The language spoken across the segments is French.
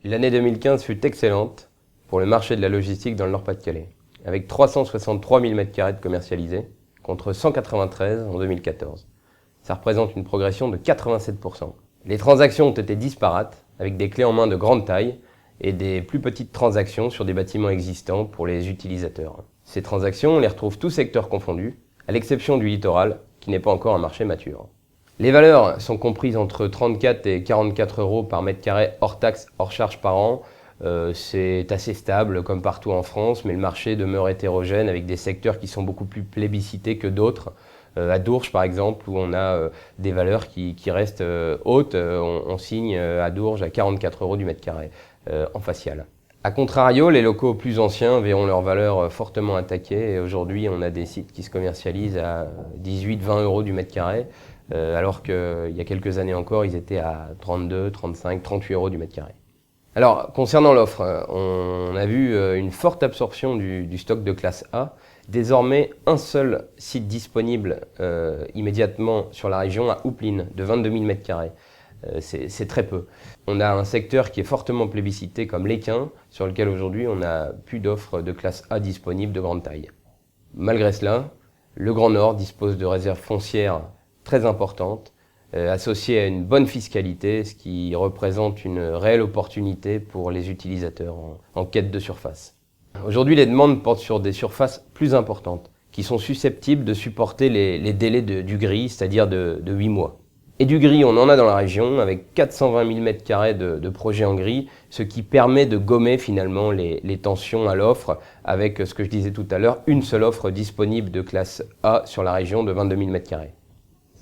L'année 2015 fut excellente pour le marché de la logistique dans le Nord-Pas-de-Calais, avec 363 000 m² de commercialisés contre 193 en 2014. Ça représente une progression de 87%. Les transactions ont été disparates, avec des clés en main de grande taille et des plus petites transactions sur des bâtiments existants pour les utilisateurs. Ces transactions, on les retrouve tous secteurs confondus, à l'exception du littoral, qui n'est pas encore un marché mature. Les valeurs sont comprises entre 34 et 44 euros par mètre carré hors taxes, hors charges par an. C'est assez stable comme partout en France, mais le marché demeure hétérogène avec des secteurs qui sont beaucoup plus plébiscités que d'autres. À Dourges par exemple, où on a des valeurs qui restent hautes, on signe à Dourges à 44 euros du mètre carré en facial. A contrario, les locaux plus anciens verront leurs valeurs fortement attaquées et aujourd'hui on a des sites qui se commercialisent à 18-20 euros du mètre carré, alors qu'il y a quelques années encore ils étaient à 32, 35, 38 euros du mètre carré. Alors, concernant l'offre, on a vu une forte absorption du stock de classe A. Désormais, un seul site disponible immédiatement sur la région à Houpline, de 22 000 m². C'est très peu. On a un secteur qui est fortement plébiscité comme l'Équin, sur lequel aujourd'hui on n'a plus d'offres de classe A disponibles de grande taille. Malgré cela, le Grand Nord dispose de réserves foncières très importantes, associé à une bonne fiscalité, ce qui représente une réelle opportunité pour les utilisateurs en quête de surface. Aujourd'hui, les demandes portent sur des surfaces plus importantes, qui sont susceptibles de supporter les délais du gris, c'est-à-dire de 8 mois. Et du gris, on en a dans la région, avec 420 000 m² de projets en gris, ce qui permet de gommer finalement les tensions à l'offre, avec ce que je disais tout à l'heure, une seule offre disponible de classe A sur la région de 22 000 m².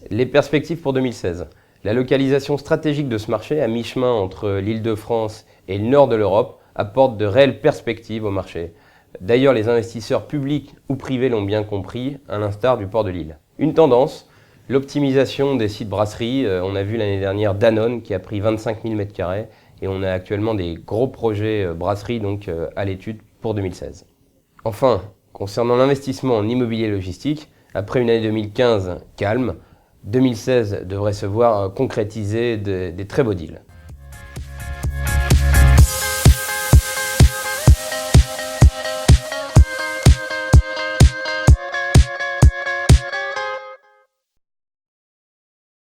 Les perspectives pour 2016. La localisation stratégique de ce marché, à mi-chemin entre l'Île-de-France et le nord de l'Europe, apporte de réelles perspectives au marché. D'ailleurs, les investisseurs publics ou privés l'ont bien compris, à l'instar du port de Lille. Une tendance, l'optimisation des sites brasseries. On a vu l'année dernière Danone qui a pris 25 000 m² et on a actuellement des gros projets brasseries donc, à l'étude pour 2016. Enfin, concernant l'investissement en immobilier logistique, après une année 2015 calme, 2016 devrait se voir concrétiser des très beaux deals.